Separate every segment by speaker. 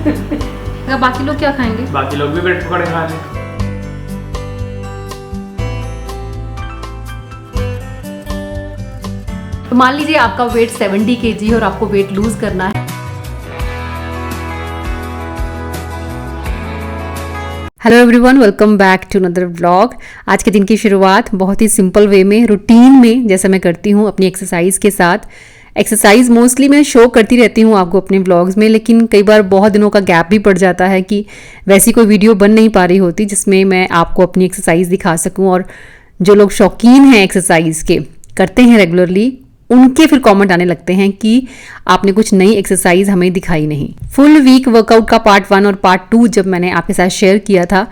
Speaker 1: बाकी लोग क्या खाएंगे?
Speaker 2: बाकी लोग भी ब्रेड पकौड़े खा रहे हैं।
Speaker 1: तो मान लीजिए आपका वेट 70 kg और आपको वेट लूज करना है। Hello everyone, welcome back to another vlog. आज के दिन की शुरुआत बहुत ही सिंपल वे में, रूटीन में, जैसा मैं करती हूँ अपनी एक्सरसाइज के साथ। एक्सरसाइज मोस्टली मैं शो करती रहती हूँ आपको अपने व्लॉग्स में, लेकिन कई बार बहुत दिनों का गैप भी पड़ जाता है कि वैसी कोई वीडियो बन नहीं पा रही होती जिसमें मैं आपको अपनी एक्सरसाइज दिखा सकूँ। और जो लोग शौकीन हैं एक्सरसाइज के, करते हैं रेगुलरली, उनके फिर कमेंट आने लगते हैं कि आपने कुछ नई एक्सरसाइज हमें दिखाई नहीं। फुल वीक वर्कआउट का पार्ट 1 और पार्ट 2 जब मैंने आपके साथ शेयर किया था,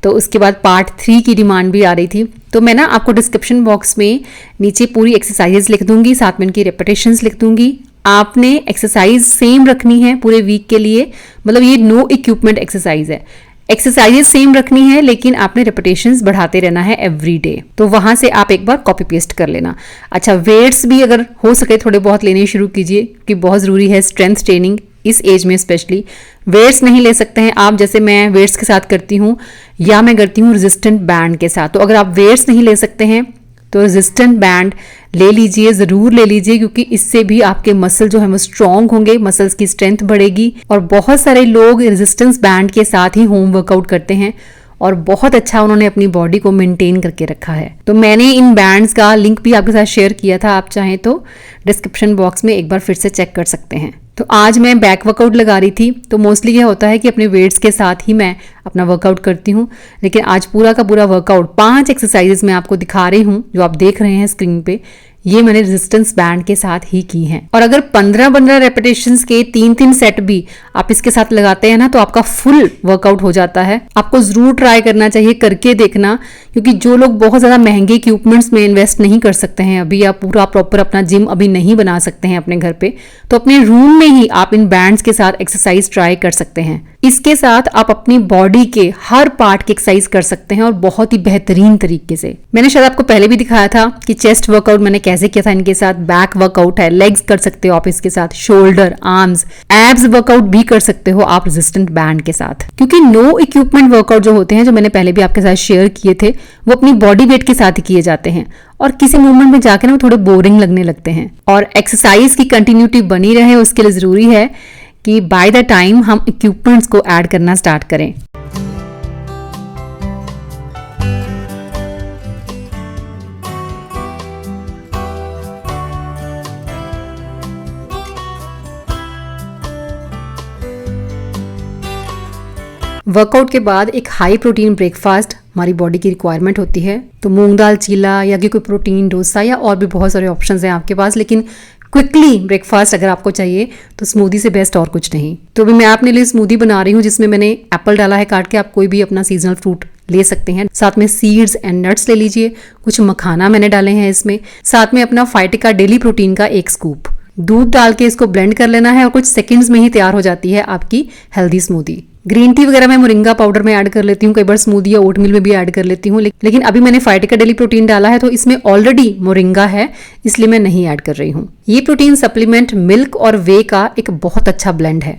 Speaker 1: तो उसके बाद पार्ट 3 की डिमांड भी आ रही थी। तो मैं ना आपको डिस्क्रिप्शन बॉक्स में नीचे पूरी एक्सरसाइजेस लिख दूंगी, साथ में इनकी रेपिटेशंस लिख दूंगी। आपने एक्सरसाइज सेम रखनी है पूरे वीक के लिए, मतलब ये नो इक्विपमेंट एक्सरसाइज है। एक्सरसाइजेस सेम रखनी है, लेकिन आपने रेपिटेशंस बढ़ाते रहना है एवरी डे। तो वहां से आप एक बार कॉपी पेस्ट कर लेना। अच्छा, वेट्स भी अगर हो सके थोड़े बहुत लेने शुरू कीजिए, क्योंकि बहुत ज़रूरी है स्ट्रेंथ ट्रेनिंग इस एज में स्पेशली। वेट्स नहीं ले सकते हैं आप, जैसे मैं वेट्स के साथ करती हूँ या मैं करती हूँ रेजिस्टेंट बैंड के साथ। तो अगर आप वेट्स नहीं ले सकते हैं तो रेजिस्टेंट बैंड ले लीजिए, ज़रूर ले लीजिए, क्योंकि इससे भी आपके मसल जो है वो स्ट्रॉन्ग होंगे, मसल्स की स्ट्रेंथ बढ़ेगी। और बहुत सारे लोग रेजिस्टेंस बैंड के साथ ही होम वर्कआउट करते हैं और बहुत अच्छा उन्होंने अपनी बॉडी को मेंटेन करके रखा है। तो मैंने इन बैंड्स का लिंक भी आपके साथ शेयर किया था, आप चाहें तो डिस्क्रिप्शन बॉक्स में एक बार फिर से चेक कर सकते हैं। तो आज मैं बैक वर्कआउट लगा रही थी, तो मोस्टली क्या होता है कि अपने वेट्स के साथ ही मैं अपना वर्कआउट करती हूँ, लेकिन आज पूरा का पूरा वर्कआउट 5 एक्सरसाइजेस मैं आपको दिखा रही हूँ जो आप देख रहे हैं स्क्रीन पे, ये मैंने रेजिस्टेंस बैंड के साथ ही की हैं। और अगर 15-15 रेपिटेशंस के 3-3 सेट भी आप इसके साथ लगाते हैं ना, तो आपका फुल वर्कआउट हो जाता है। आपको जरूर ट्राई करना चाहिए, करके देखना, क्योंकि जो लोग बहुत ज्यादा महंगे इक्विपमेंट्स में इन्वेस्ट नहीं कर सकते हैं अभी, या पूरा प्रॉपर अपना जिम अभी नहीं बना सकते हैं अपने घर पे, तो अपने रूम में ही आप इन बैंड्स के साथ एक्सरसाइज ट्राई कर सकते हैं। इसके साथ आप अपनी बॉडी के हर पार्ट की एक्सरसाइज कर सकते हैं और बहुत ही बेहतरीन तरीके से। मैंने शायद आपको पहले भी दिखाया था कि चेस्ट वर्कआउट मैंने कैसे किया था इनके साथ। बैक वर्कआउट है, लेग्स कर सकते हो आप इसके साथ, शोल्डर, आर्म्स, एब्स वर्कआउट भी कर सकते हो आप रेजिस्टेंट बैंड के साथ। क्योंकि नो इक्विपमेंट वर्कआउट जो होते हैं, जो मैंने पहले भी आपके साथ शेयर किए थे, वो अपनी बॉडी वेट के साथ ही किए जाते हैं और किसी मूवमेंट में जाकर ना वो थोड़े बोरिंग लगने लगते हैं। और एक्सरसाइज की कंटिन्यूटी बनी रहे, उसके लिए जरूरी है कि बाय द टाइम हम इक्विपमेंट्स को ऐड करना स्टार्ट करें। वर्कआउट के बाद एक हाई प्रोटीन ब्रेकफास्ट हमारी बॉडी की रिक्वायरमेंट होती है। तो मूंग दाल चीला या कोई प्रोटीन डोसा या और भी बहुत सारे ऑप्शंस हैं आपके पास, लेकिन क्विकली ब्रेकफास्ट अगर आपको चाहिए तो स्मूदी से बेस्ट और कुछ नहीं। तो अभी मैं अपने लिए स्मूदी बना रही हूँ, जिसमें मैंने एप्पल डाला है काट के। आप कोई भी अपना सीजनल फ्रूट ले सकते हैं, साथ में सीड्स एंड नट्स ले लीजिए, कुछ मखाना मैंने डाले हैं इसमें, साथ में अपना फाइटिका डेली प्रोटीन का 1 स्कूप। दूध डाल के इसको ब्लेंड कर लेना है और कुछ सेकंड्स में ही तैयार हो जाती है आपकी हेल्दी स्मूदी। ग्रीन टी वगैरह मैं मोरिंगा पाउडर में ऐड कर लेती हूँ, कई बार स्मूदी या ओटमील में भी ऐड कर लेती हूँ, लेकिन अभी मैंने फाइटिका डेली प्रोटीन डाला है तो इसमें ऑलरेडी मोरिंगा है, इसलिए मैं नहीं ऐड कर रही हूँ। ये प्रोटीन सप्लीमेंट मिल्क और वे का एक बहुत अच्छा ब्लेंड है।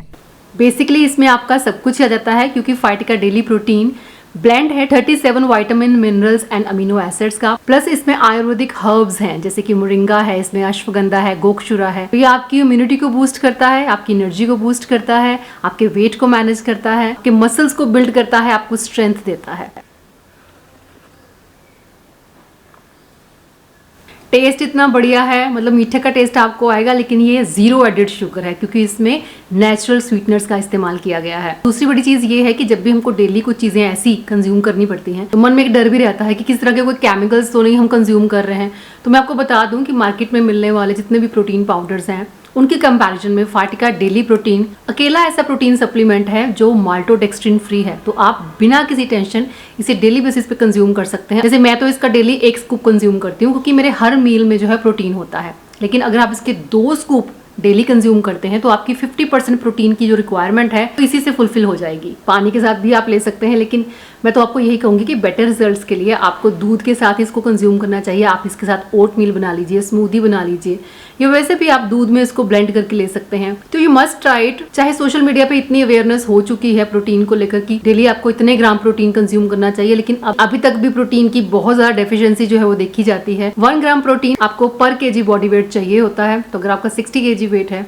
Speaker 1: बेसिकली इसमें आपका सब कुछ आ जाता है, क्योंकि फाइटिका डेली प्रोटीन ब्लेंड है 37 vitamin, minerals and amino acids का, प्लस इसमें आयुर्वेदिक हर्ब्स हैं, जैसे कि मोरिंगा है, इसमें अश्वगंधा है, गोक्षुरा है। तो ये आपकी इम्यूनिटी को बूस्ट करता है, आपकी एनर्जी को बूस्ट करता है, आपके वेट को मैनेज करता है, आपके मसल्स को बिल्ड करता है, आपको स्ट्रेंथ देता है। टेस्ट इतना बढ़िया है, मतलब मीठे का टेस्ट आपको आएगा, लेकिन ये 0 एडेड शुगर है, क्योंकि इसमें नेचुरल स्वीटनर्स का इस्तेमाल किया गया है। दूसरी बड़ी चीज ये है कि जब भी हमको डेली कुछ चीजें ऐसी कंज्यूम करनी पड़ती हैं, तो मन में एक डर भी रहता है कि किस तरह के कोई केमिकल्स तो नहीं हम कंज्यूम कर रहे हैं। तो मैं आपको बता दूं कि मार्केट में मिलने वाले जितने भी प्रोटीन पाउडर्स हैं, उनके कंपैरिजन में फाइटिका डेली प्रोटीन अकेला ऐसा प्रोटीन सप्लीमेंट है जो माल्टोडेक्स्ट्रिन फ्री है। तो आप बिना किसी टेंशन इसे डेली बेसिस पे कंज्यूम कर सकते हैं। जैसे मैं तो इसका डेली 1 स्कूप कंज्यूम करती हूँ, क्योंकि मेरे हर मील में जो है प्रोटीन होता है। लेकिन अगर आप इसके 2 स्कूप डेली कंज्यूम करते हैं तो आपकी 50% प्रोटीन की जो रिक्वायरमेंट है तो इसी से फुलफिल हो जाएगी। पानी के साथ भी आप ले सकते हैं, लेकिन मैं तो आपको यही कहूंगी कि बेटर रिजल्ट्स के लिए आपको दूध के साथ इसको कंज्यूम करना चाहिए। आप इसके साथ ओट मील बना लीजिए, स्मूदी बना लीजिए, या वैसे भी आप दूध में इसको ब्लेंड करके ले सकते हैं। तो यू मस्ट ट्राई इट। चाहे सोशल मीडिया पे इतनी अवेयरनेस हो चुकी है प्रोटीन को लेकर कि डेली आपको इतने ग्राम प्रोटीन कंज्यूम करना चाहिए, लेकिन अभी तक भी प्रोटीन की बहुत ज्यादा डेफिशिएंसी जो है वो देखी जाती है। 1 ग्राम प्रोटीन आपको पर केजी बॉडी वेट चाहिए होता है। तो अगर आपका 60 केजी वेट है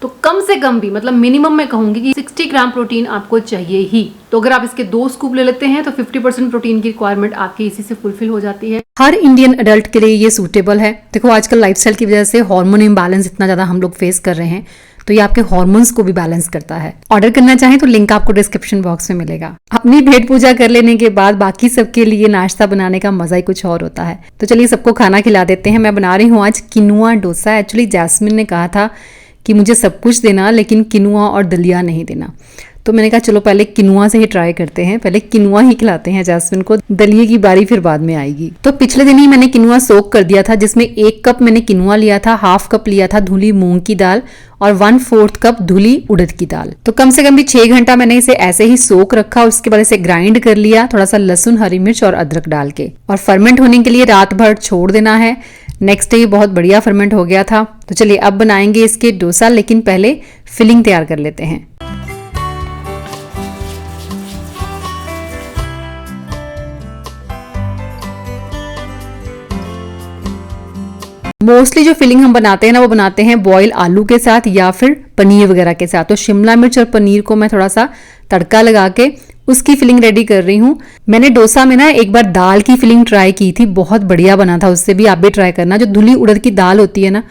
Speaker 1: तो कम से कम भी, मतलब मिनिमम मैं कहूंगी कि 60 ग्राम प्रोटीन आपको चाहिए ही। तो अगर आप इसके 2 स्कूप ले लेते हैं तो 50% प्रोटीन की रिक्वायरमेंट आपकी इसी से फुलफिल हो जाती है। हर इंडियन अडल्ट के लिए ये सूटेबल है। देखो आजकल लाइफस्टाइल की वजह से हार्मोन इम्बैलेंस इतना ज्यादा हम लोग फेस कर रहे हैं, तो ये आपके हार्मोन्स को भी बैलेंस करता है। ऑर्डर करना चाहें तो लिंक आपको डिस्क्रिप्शन बॉक्स में मिलेगा। अपनी भेंट पूजा कर लेने के बाद बाकी सबके लिए नाश्ता बनाने का मजा ही कुछ और होता है। तो चलिए सबको खाना खिला देते हैं। मैं बना रही हूँ आज किनुआ डोसा। एक्चुअली जैस्मिन ने कहा था कि मुझे सब कुछ देना लेकिन किनुआ और दलिया नहीं देना, तो मैंने कहा चलो पहले किनुआ से ही ट्राई करते हैं, पहले किनुआ ही खिलाते हैं जैस्मिन को, दलिये की बारी फिर बाद में आएगी। तो पिछले दिन ही मैंने किनुआ सोक कर दिया था, जिसमें 1 कप मैंने किनुआ लिया था, 1/2 कप लिया था धुली मूंग की दाल और 1/4 कप धुली उड़द की दाल। तो कम से कम भी 6 घंटा मैंने इसे ऐसे ही सोक रखा। उसके बाद इसे ग्राइंड कर लिया, थोड़ा सा लहसुन, हरी मिर्च और अदरक डाल के, और फर्मेंट होने के लिए रात भर छोड़ देना है। नेक्स्ट डे बहुत बढ़िया फर्मेंट हो गया था। तो चलिए अब बनाएंगे इसके डोसा, लेकिन पहले फिलिंग तैयार कर लेते हैं। मोस्टली जो फिलिंग हम बनाते हैं ना वो बनाते हैं बॉयल आलू के साथ या फिर पनीर वगैरह के साथ। तो शिमला मिर्च और पनीर को मैं थोड़ा सा तड़का लगा के उसकी फिलिंग रेडी कर रही हूँ। मैंने डोसा में ना एक बार दाल की फिलिंग ट्राई की थी, बहुत बढ़िया बना था। उससे भी आप भी ट्राई करना। जो धुली उड़द की दाल होती है ना,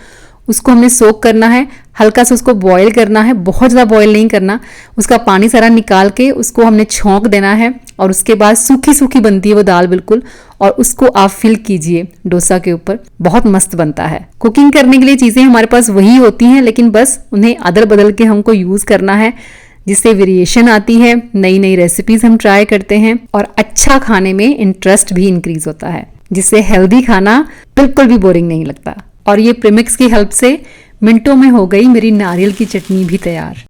Speaker 1: उसको हमने सोक करना है, हल्का सा उसको बॉयल करना है, बहुत ज़्यादा बॉयल नहीं करना। उसका पानी सारा निकाल के उसको हमने छौंक देना है, और उसके बाद सूखी सूखी बनती है वो दाल बिल्कुल, और उसको आप फिल कीजिए डोसा के ऊपर। बहुत मस्त बनता है। कुकिंग करने के लिए चीज़ें हमारे पास वही होती हैं, लेकिन बस उन्हें अदल बदल के हमको यूज़ करना है, जिससे वेरिएशन आती है, नई नई रेसिपीज हम ट्राई करते हैं, और अच्छा खाने में इंटरेस्ट भी इंक्रीज होता है, जिससे हेल्दी खाना बिल्कुल भी बोरिंग नहीं लगता। और ये प्रीमिक्स की हेल्प से मिनटों में हो गई मेरी नारियल की चटनी भी तैयार।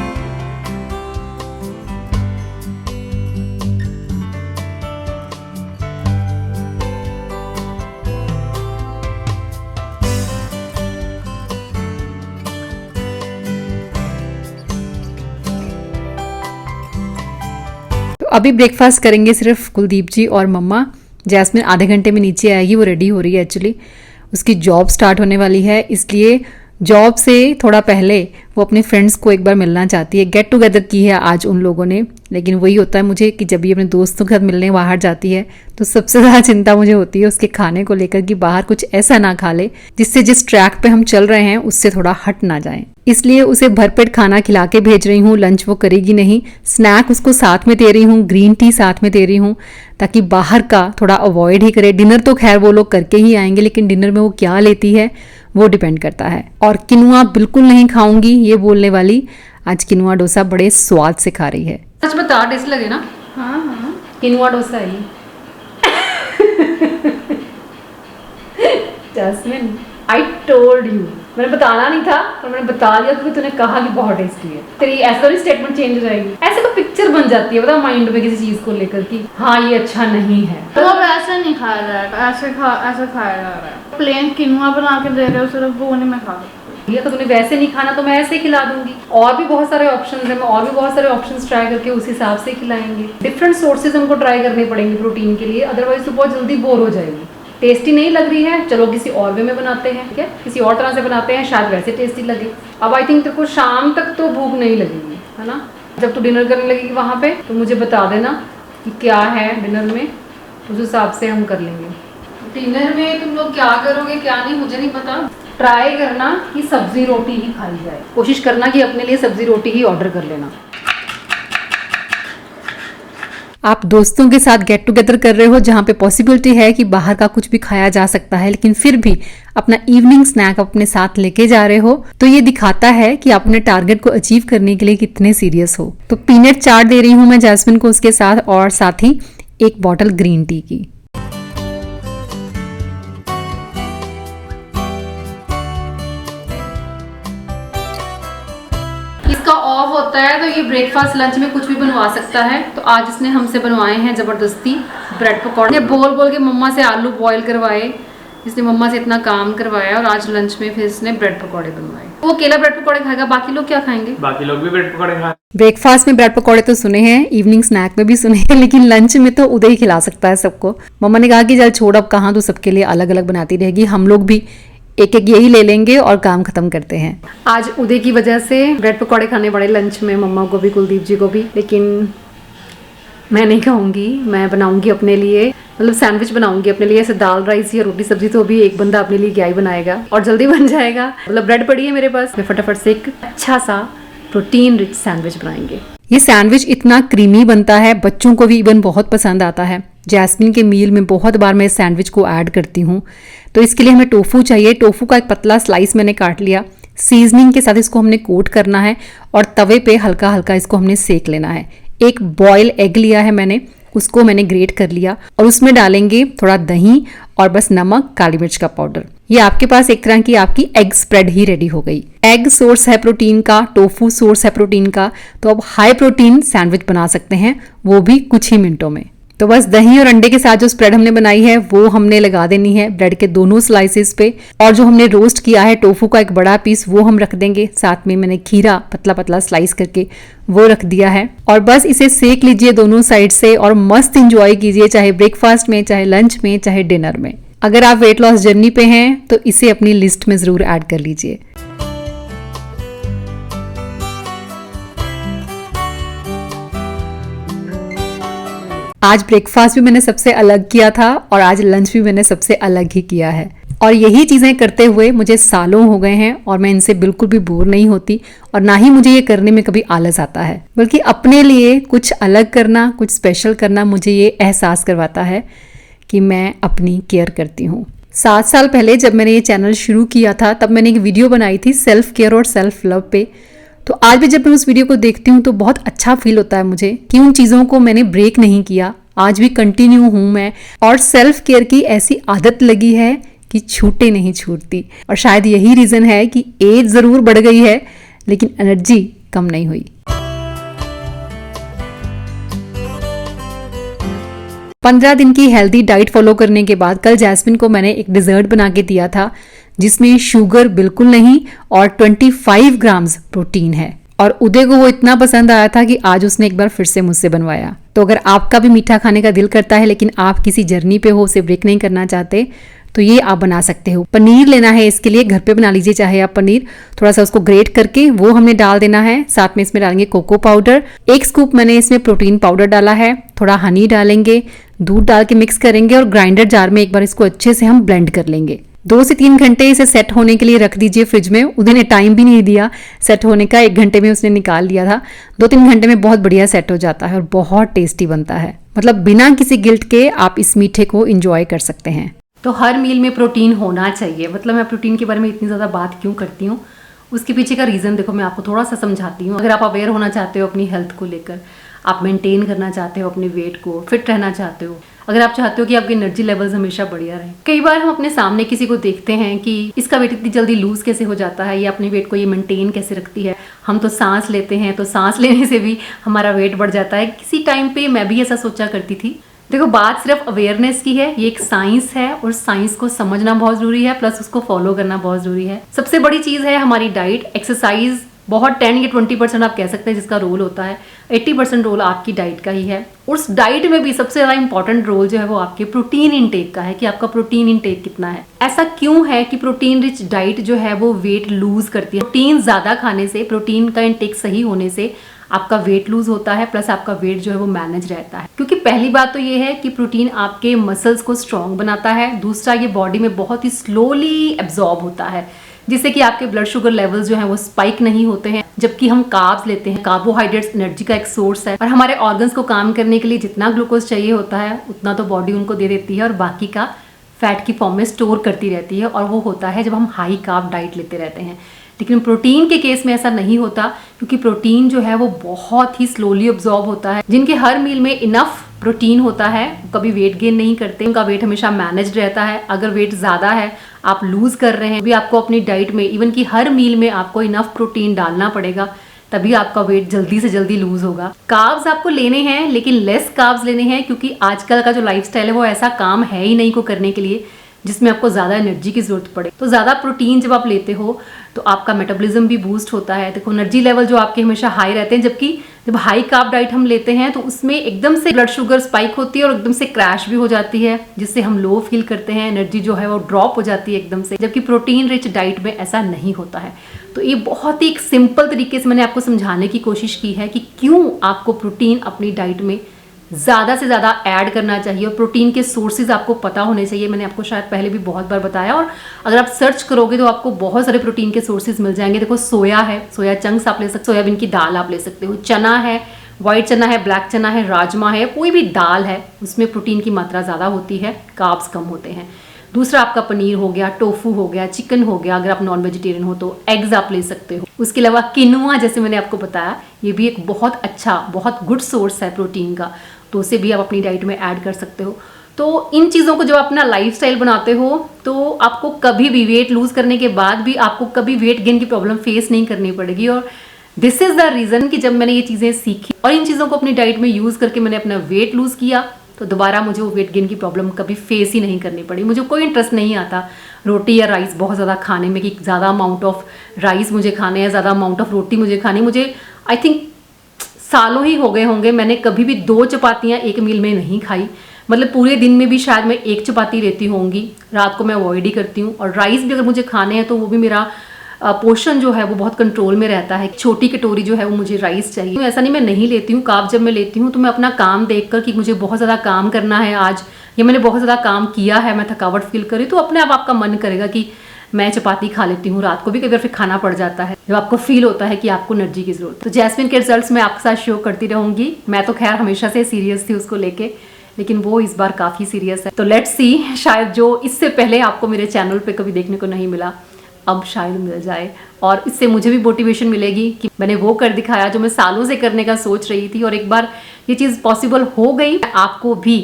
Speaker 1: तो अभी ब्रेकफास्ट करेंगे सिर्फ कुलदीप जी और मम्मा। जैस्मिन आधे घंटे में नीचे आएगी, वो रेडी हो रही है। एक्चुअली उसकी जॉब स्टार्ट होने वाली है, इसलिए जॉब से थोड़ा पहले वो अपने फ्रेंड्स को एक बार मिलना चाहती है। गेट टुगेदर की है आज उन लोगों ने, लेकिन वही होता है मुझे कि जब भी अपने दोस्तों के साथ मिलने बाहर जाती है तो सबसे ज़्यादा चिंता मुझे होती है उसके खाने को लेकर कि बाहर कुछ ऐसा ना खा ले जिससे जिस ट्रैक पे हम चल रहे हैं उससे थोड़ा हट ना जाए। इसलिए उसे भरपेट खाना खिला के भेज रही हूँ। लंच वो करेगी नहीं, स्नैक उसको साथ में दे रही हूँ, ग्रीन टी साथ में दे रही हूँ, ताकि बाहर का थोड़ा अवॉइड ही करे। डिनर तो खैर वो लोग करके ही आएंगे, लेकिन डिनर में वो क्या लेती है वो डिपेंड करता है। और किनुआ बिल्कुल नहीं खाऊंगी ये बोलने वाली आज किनुआ डोसा बड़े स्वाद से खा रही है। सच बता, टेस्ट लगे ना?
Speaker 2: हाँ हाँ,
Speaker 1: किनुआ डोसा है ये। जैस्मिन, आई टोल्ड यू, मैंने बताना नहीं था पर मैंने बता दिया क्योंकि तूने कहा कि बहुत टेस्टी है। तेरी ऐसा ही स्टेटमेंट चेंज हो जाएगी, ऐसे तो पिक्चर बन जाती है बता माइंड में किसी चीज को लेकर कि हाँ ये अच्छा नहीं है।
Speaker 2: तो अब ऐसे नहीं खाया जाएगा, ऐसे खाया जा रहा है। प्लेन किनुआ बना के दे रहे हो, सिर्फ वो नहीं मैं खा सकती।
Speaker 1: ये तो तूने वैसे नहीं खाना तो मैं ऐसे ही खिला दूंगी। और भी बहुत सारे ऑप्शंस हैं, मैं और भी बहुत सारे ऑप्शंस ट्राई करके उस हिसाब से खिलाएंगे। डिफरेंट सोर्सेज हमको ट्राई करने पड़ेंगे प्रोटीन के लिए, अदरवाइज तो बहुत जल्दी बोर हो जाएगी। टेस्टी नहीं लग रही है, चलो किसी और वे में बनाते हैं, ठीक है, किसी और तरह से बनाते हैं, शायद वैसे टेस्टी लगे। अब आई थिंक तेरे को शाम तक तो भूख नहीं लगेगी, है ना? जब तू डिनर करने लगेगी वहाँ पे तो मुझे बता देना कि क्या है डिनर में, उस हिसाब से हम कर लेंगे। डिनर में तुम लोग क्या करोगे क्या नहीं मुझे नहीं पता। ट्राई करना कि सब्जी रोटी ही खाई जाए, कोशिश करना कि अपने लिए सब्जी रोटी ही ऑर्डर कर लेना। आप दोस्तों के साथ गेट टुगेदर कर रहे हो जहां पे पॉसिबिलिटी है कि बाहर का कुछ भी खाया जा सकता है, लेकिन फिर भी अपना इवनिंग स्नैक अपने साथ लेके जा रहे हो, तो ये दिखाता है कि आप अपने टारगेट को अचीव करने के लिए कितने सीरियस हो। तो पीनट चाट दे रही हूं मैं जैस्मिन को उसके साथ, और साथ ही एक बॉटल ग्रीन टी की। होता है तो ये ब्रेकफास्ट लंच में कुछ भी बनवा सकता है। तो आज इसने हमसे बनवाए हैं ज़बरदस्ती ब्रेड पकौड़े। बोल बोल के मम्मा से आलू बॉईल करवाए, इसने मम्मा से इतना काम करवाया और आज लंच में फिर इसने ब्रेड पकौड़े बनवाए। वो अकेला ब्रेड पकौड़े खाएगा, बाकी लोग क्या खाएंगे?
Speaker 3: बाकी लोग भी ब्रेड पकौड़े खाएं।
Speaker 1: ब्रेकफास्ट में ब्रेड पकौड़े तो सुने हैं, इवनिंग स्नैक में भी सुने हैं, लेकिन लंच में तो उदय ही खिला सकता है सबको। मम्मा ने कहा कि चल छोड़, अब कहाँ तू सबके लिए अलग अलग बनाती रहेगी, हम लोग भी एक एक यही ले लेंगे और काम खत्म करते हैं। आज उदय की वजह से ब्रेड पकौड़े खाने पड़े लंच में, मम्मा को भी, कुलदीप जी को भी, लेकिन मैं नहीं खाऊंगी। मैं बनाऊंगी अपने लिए, मतलब सैंडविच बनाऊंगी अपने लिए। ऐसे दाल राइस या रोटी सब्जी तो अभी एक बंदा अपने लिए क्या ही बनाएगा, और जल्दी बन जाएगा। मतलब ब्रेड पड़ी है मेरे पास, मैं फटाफट से एक अच्छा सा प्रोटीन रिच सैंडविच बनाएंगे। ये सैंडविच इतना क्रीमी बनता है, बच्चों को भी इवन बहुत पसंद आता है। जैस्मिन के मील में बहुत बार मैं इस सैंडविच को ऐड करती हूँ। तो इसके लिए हमें टोफू चाहिए। टोफू का एक पतला स्लाइस मैंने काट लिया। सीजनिंग के साथ इसको हमने कोट करना है और तवे पे हल्का हल्का इसको हमने सेक लेना है। एक बॉयल एग लिया है मैंने, उसको मैंने ग्रेट कर लिया और उसमें डालेंगे थोड़ा दही और बस नमक, काली मिर्च का पाउडर। ये आपके पास एक तरह की आपकी एग स्प्रेड ही रेडी हो गई। एग सोर्स है प्रोटीन का, टोफू सोर्स है प्रोटीन का, तो अब हाई प्रोटीन सैंडविच बना सकते हैं, वो भी कुछ ही मिनटों में। तो बस दही और अंडे के साथ जो स्प्रेड हमने बनाई है वो हमने लगा देनी है ब्रेड के दोनों स्लाइसेस पे, और जो हमने रोस्ट किया है टोफू का एक बड़ा पीस वो हम रख देंगे। साथ में मैंने खीरा पतला पतला स्लाइस करके वो रख दिया है, और बस इसे सेक लीजिए दोनों साइड से और मस्त इंजॉय कीजिए, चाहे ब्रेकफास्ट में, चाहे लंच में, चाहे डिनर में। अगर आप वेट लॉस जर्नी पे हैं तो इसे अपनी लिस्ट में जरूर ऐड कर लीजिए। आज ब्रेकफास्ट भी मैंने सबसे अलग किया था और आज लंच भी मैंने सबसे अलग ही किया है, और यही चीज़ें करते हुए मुझे सालों हो गए हैं और मैं इनसे बिल्कुल भी बोर नहीं होती, और ना ही मुझे ये करने में कभी आलस आता है, बल्कि अपने लिए कुछ अलग करना, कुछ स्पेशल करना मुझे ये एहसास करवाता है कि मैं अपनी केयर करती हूँ। 7 साल पहले जब मैंने ये चैनल शुरू किया था तब मैंने एक वीडियो बनाई थी सेल्फ केयर और सेल्फ लव पे। तो आज भी जब मैं उस वीडियो को देखती हूँ तो बहुत अच्छा फील होता है मुझे कि उन चीज़ों को मैंने ब्रेक नहीं किया, आज भी कंटिन्यू हूँ मैं, और सेल्फ केयर की ऐसी आदत लगी है कि छूटे नहीं छूटती। और शायद यही रीज़न है कि एज ज़रूर बढ़ गई है लेकिन एनर्जी कम नहीं हुई। 15 दिन की हेल्दी डाइट फॉलो करने के बाद कल जैस्मिन को मैंने एक डिज़र्ट बना के दिया था जिसमें शुगर बिल्कुल नहीं और 25 ग्राम्स प्रोटीन है, और उदय को वो इतना पसंद आया था कि आज उसने एक बार फिर से मुझसे बनवाया। तो अगर आपका भी मीठा खाने का दिल करता है लेकिन आप किसी जर्नी पे हो, उसे ब्रेक नहीं करना चाहते, तो ये आप बना सकते हो। पनीर लेना है, इसके लिए घर पे बना लीजिए चाहे आप पनीर, थोड़ा सा उसको ग्रेट करके वो हमने डाल देना है। साथ में इसमें डालेंगे कोको पाउडर, 1 स्कूप मैंने इसमें प्रोटीन पाउडर डाला है, थोड़ा हनी डालेंगे, दूध डाल के मिक्स करेंगे और ग्राइंडर जार में एक बार इसको अच्छे से हम ब्लेंड कर लेंगे। 2 से 3 घंटे इसे सेट होने के लिए रख दीजिए फ्रिज में। उधर ने टाइम भी नहीं दिया सेट होने का, 1 घंटे में उसने निकाल लिया था। 2-3 घंटे में बहुत बढ़िया सेट हो जाता है और बहुत टेस्टी बनता है। मतलब बिना किसी गिल्ट के आप इस मीठे को एंजॉय कर सकते हैं। तो हर मील में प्रोटीन होना चाहिए। मतलब मैं प्रोटीन के बारे में इतनी ज़्यादा बात क्यों करती हूँ, उसके पीछे का रीज़न देखो मैं आपको थोड़ा सा समझाती हूँ। अगर आप अवेयर होना चाहते हो अपनी हेल्थ को लेकर, आप मेंटेन करना चाहते हो अपने वेट को, फिट रहना चाहते हो, अगर आप चाहते हो कि आपके एनर्जी लेवल्स हमेशा बढ़िया रहे। कई बार हम अपने सामने किसी को देखते हैं कि इसका वेट इतनी जल्दी लूज कैसे हो जाता है, या अपने वेट को ये मेंटेन कैसे रखती है। हम तो सांस लेते हैं तो सांस लेने से भी हमारा वेट बढ़ जाता है। किसी टाइम पे मैं भी ऐसा सोचा करती थी। देखो बात सिर्फ अवेयरनेस की है, ये एक साइंस है और साइंस को समझना बहुत जरूरी है, प्लस उसको फॉलो करना बहुत जरूरी है। सबसे बड़ी चीज़ है हमारी डाइट, एक्सरसाइज बहुत 10 या 20% आप कह सकते हैं जिसका रोल होता है, 80% रोल आपकी डाइट का ही है। उस डाइट में भी सबसे ज़्यादा इंपॉर्टेंट रोल जो है वो आपके प्रोटीन इनटेक का है कि आपका प्रोटीन इनटेक कितना है। ऐसा क्यों है कि प्रोटीन रिच डाइट जो है वो वेट लूज करती है। प्रोटीन ज़्यादा खाने से, प्रोटीन का इनटेक सही होने से आपका वेट लूज होता है, प्लस आपका वेट जो है वो मैनेज रहता है। क्योंकि पहली बात तो ये है कि प्रोटीन आपके मसल्स को स्ट्रॉन्ग बनाता है, दूसरा ये बॉडी में बहुत ही स्लोली एब्जॉर्ब होता है जिससे कि आपके ब्लड शुगर लेवल्स जो हैं वो स्पाइक नहीं होते हैं। जबकि हम कार्ब्स लेते हैं, कार्बोहाइड्रेट्स एनर्जी का एक सोर्स है और हमारे ऑर्गन्स को काम करने के लिए जितना ग्लूकोज चाहिए होता है उतना तो बॉडी उनको दे देती है और बाकी का फैट की फॉर्म में स्टोर करती रहती है, और वो होता है जब हम हाई कार्ब डाइट लेते रहते हैं। लेकिन प्रोटीन के केस में ऐसा नहीं होता क्योंकि प्रोटीन जो है वो बहुत ही स्लोली अब्जॉर्ब होता है। जिनके हर मील में इनफ प्रोटीन होता है कभी वेट गेन नहीं करते, उनका वेट हमेशा मैनेज रहता है। अगर वेट ज़्यादा है, आप लूज कर रहे हैं, भी आपको अपनी डाइट में इवन कि हर मील में आपको इनफ प्रोटीन डालना पड़ेगा तभी आपका वेट जल्दी से जल्दी लूज होगा। कार्ब्स आपको लेने हैं लेकिन लेस कार्ब्स लेने हैं, क्योंकि आजकल का जो लाइफस्टाइल है वो ऐसा काम है ही नहीं को करने के लिए जिसमें आपको ज़्यादा एनर्जी की ज़रूरत पड़े। तो ज़्यादा प्रोटीन जब आप लेते हो तो आपका मेटाबॉलिज्म भी बूस्ट होता है। देखो एनर्जी लेवल जो आपके हमेशा हाई रहते हैं, जबकि जब हाई कार्ब डाइट हम लेते हैं तो उसमें एकदम से ब्लड शुगर स्पाइक होती है और एकदम से क्रैश भी हो जाती है, जिससे हम लो फील करते हैं, एनर्जी जो है वो ड्रॉप हो जाती है एकदम से। जबकि प्रोटीन रिच डाइट में ऐसा नहीं होता है। तो ये बहुत ही एक सिंपल तरीके से मैंने आपको समझाने की कोशिश की है कि क्यों आपको प्रोटीन अपनी डाइट में ज़्यादा से ज़्यादा ऐड करना चाहिए और प्रोटीन के सोर्सेज आपको पता होने चाहिए। मैंने आपको शायद पहले भी बहुत बार बताया, और अगर आप सर्च करोगे तो आपको बहुत सारे प्रोटीन के सोर्सेज मिल जाएंगे। देखो सोया है, सोया चंक्स आप ले सकते हो, सोयाबीन की दाल आप ले सकते हो, चना है, वाइट चना है, ब्लैक चना है, राजमा है, कोई भी दाल है उसमें प्रोटीन की मात्रा ज़्यादा होती है, कार्ब्स कम होते हैं। दूसरा आपका पनीर हो गया, टोफू हो गया, चिकन हो गया, अगर आप नॉन वेजिटेरियन हो तो एग्स आप ले सकते हो। उसके अलावा किनुआ, जैसे मैंने आपको बताया, ये भी एक बहुत अच्छा, बहुत गुड सोर्स है प्रोटीन का, तो उसे भी आप अपनी डाइट में ऐड कर सकते हो। तो इन चीज़ों को जब आप अपना लाइफस्टाइल बनाते हो तो आपको कभी भी वेट लूज करने के बाद भी आपको कभी वेट गेन की प्रॉब्लम फेस नहीं करनी पड़ेगी। और दिस इज द रीज़न कि जब मैंने ये चीज़ें सीखी और इन चीज़ों को अपनी डाइट में यूज़ करके मैंने अपना वेट लूज़ किया तो दोबारा मुझे वो वेट गेन की प्रॉब्लम कभी फेस ही नहीं करनी पड़ी। मुझे कोई इंटरेस्ट नहीं आता रोटी या राइस बहुत ज़्यादा खाने में, कि ज़्यादा अमाउंट ऑफ राइस मुझे खाने या ज़्यादा अमाउंट ऑफ रोटी मुझे खानी। मुझे आई थिंक सालों ही हो गए होंगे मैंने कभी भी 2 चपातियाँ एक मील में नहीं खाई। मतलब पूरे दिन में भी शायद मैं 1 चपाती लेती होंगी, रात को मैं अवॉइड ही करती हूँ। और राइस भी अगर मुझे खाने हैं तो वो भी मेरा पोर्शन जो है वो बहुत कंट्रोल में रहता है। छोटी कटोरी जो है वो मुझे राइस चाहिए। ऐसा नहीं मैं नहीं लेती हूँ कार्ब, जब मैं लेती हूँ तो मैं अपना काम देखकर कि मुझे बहुत ज़्यादा काम करना है आज, या मैंने बहुत ज़्यादा काम किया है, मैं थकावट फील करी, तो अपने आप आपका मन करेगा कि मैं चपाती खा लेती हूँ। रात को भी कई बार फिर खाना पड़ जाता है जब आपको फील होता है कि आपको एनर्जी की जरूरत। तो जैस्मिन के रिजल्ट्स मैं आपके साथ शो करती रहूंगी। मैं तो खैर हमेशा से सीरियस थी उसको लेके, लेकिन वो इस बार काफ़ी सीरियस है। तो लेट्स सी, शायद जो इससे पहले आपको मेरे चैनल पे कभी देखने को नहीं मिला अब शायद मिल जाए, और इससे मुझे भी मोटिवेशन मिलेगी कि मैंने वो कर दिखाया जो मैं सालों से करने का सोच रही थी, और एक बार ये चीज़ पॉसिबल हो गई। आपको भी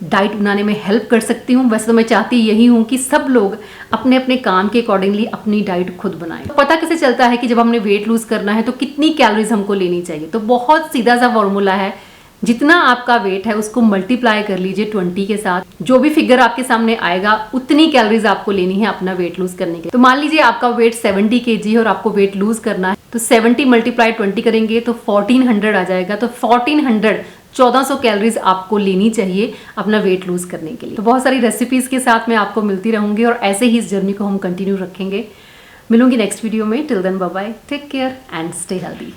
Speaker 1: डाइट बनाने में हेल्प कर सकती हूँ। वैसे तो मैं चाहती यही हूँ कि सब लोग अपने अपने काम के अकॉर्डिंगली अपनी डाइट खुद बनाएं। तो पता कैसे चलता है कि जब हमने वेट लूज करना है तो कितनी कैलोरीज हमको लेनी चाहिए? तो बहुत सीधा सा फॉर्मूला है, जितना आपका वेट है उसको मल्टीप्लाई कर लीजिए 20 के साथ, जो भी फिगर आपके सामने आएगा उतनी कैलोरीज आपको लेनी है अपना वेट लूज करने के। तो मान लीजिए आपका वेट 70 kg है और आपको वेट लूज करना है, तो 70 × 20 करेंगे तो 1400 आ जाएगा। तो 1400 कैलोरीज आपको लेनी चाहिए अपना वेट लूज करने के लिए। तो बहुत सारी रेसिपीज के साथ मैं आपको मिलती रहूंगी और ऐसे ही इस जर्नी को हम कंटिन्यू रखेंगे। मिलूंगी नेक्स्ट वीडियो में। Till then bye bye, take care and stay healthy.